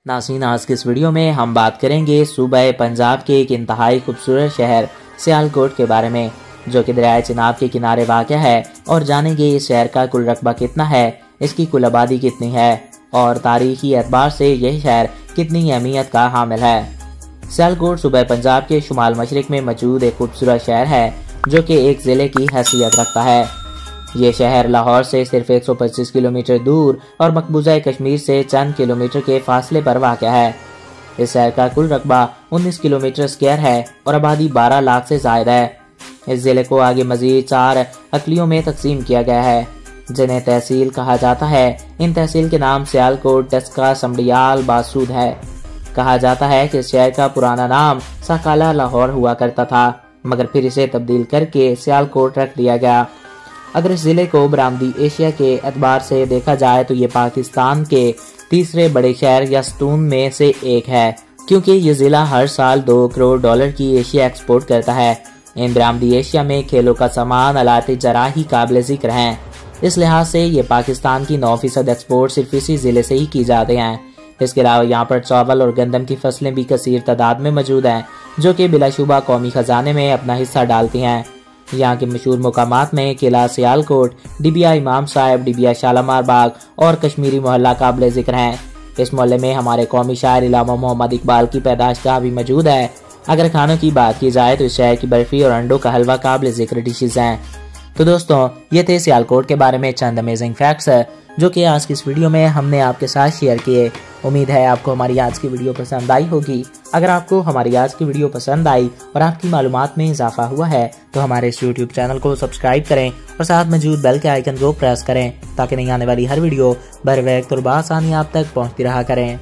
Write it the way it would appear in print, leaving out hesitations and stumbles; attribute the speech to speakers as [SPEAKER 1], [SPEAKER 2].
[SPEAKER 1] नाज़रीन, आज की इस वीडियो में हम बात करेंगे सूबे पंजाब के एक इंतहाई खूबसूरत शहर सियालकोट के बारे में, जो कि दरियाए चिनाब के किनारे वाक़या है, और जानेंगे इस शहर का कुल रकबा कितना है, इसकी कुल आबादी कितनी है और तारीखी एतबार से यह शहर कितनी अहमियत का हामिल है। सियालकोट सूबे पंजाब के शुमाल मशरिक में मौजूद एक खूबसूरत शहर है जो कि एक ज़िले की हैसियत रखता है। ये शहर लाहौर से सिर्फ 125 किलोमीटर दूर और मकबूजा कश्मीर से चंद किलोमीटर के फासले पर वाक़या है। इस शहर का कुल रकबा 19 किलोमीटर स्क्वायर है और आबादी 12 लाख से ज़ायद है। इस ज़िले को आगे मज़ीद 4 अकलियों में तकसीम किया गया है, जिन्हें तहसील कहा जाता है। इन तहसील के नाम सियालकोट, डस्का, समड़ियाल, बासूद है। कहा जाता है कि इस शहर का पुराना नाम साकाला लाहौर हुआ करता था, मगर फिर इसे तब्दील करके सियालकोट रख दिया गया। अगर इस ज़िले को बरामदी एशिया के एतबार से देखा जाए तो ये पाकिस्तान के तीसरे बड़े शहर या सतून में से एक है, क्योंकि ये ज़िला हर साल $2 करोड़ की एशिया एक्सपोर्ट करता है। इन बरामदी एशिया में खेलों का सामान, आलात जराही काबिल जिक्र हैं। इस लिहाज से ये पाकिस्तान की 9% एक्सपोर्ट सिर्फ इसी ज़िले से ही की जाते हैं। इसके अलावा यहाँ पर चावल और गंदम की फसलें भी कसीर तादाद में मौजूद हैं, जो कि बिलाशुबा कौमी खजाने में अपना हिस्सा डालती हैं। यहाँ के मशहूर मकामात में किला सियालकोट, डिबिया इमाम साहब, डिबिया शालामार बाग और कश्मीरी मोहल्ला काबिल जिक्र हैं। इस मोहल्ले में हमारे कौमी शायर इलामा मोहम्मद इकबाल की पैदाइशगाह भी मौजूद है। अगर खानों की बात की जाए तो इस शहर की बर्फी और अंडों का हलवा काबिल जिक्र डिशेज हैं। तो दोस्तों, ये थे सियालकोट के बारे में चंद अमेजिंग फैक्ट्स जो कि आज की इस वीडियो में हमने आपके साथ शेयर किए। उम्मीद है आपको हमारी आज की वीडियो पसंद आई होगी। अगर आपको हमारी आज की वीडियो पसंद आई और आपकी मालूमात में इजाफा हुआ है तो हमारे इस YouTube चैनल को सब्सक्राइब करें और साथ मौजूद बेल के आइकन को प्रेस करें, ताकि नई आने वाली हर वीडियो बर वक्त और बआसानी आप तक पहुंचती रहा करें।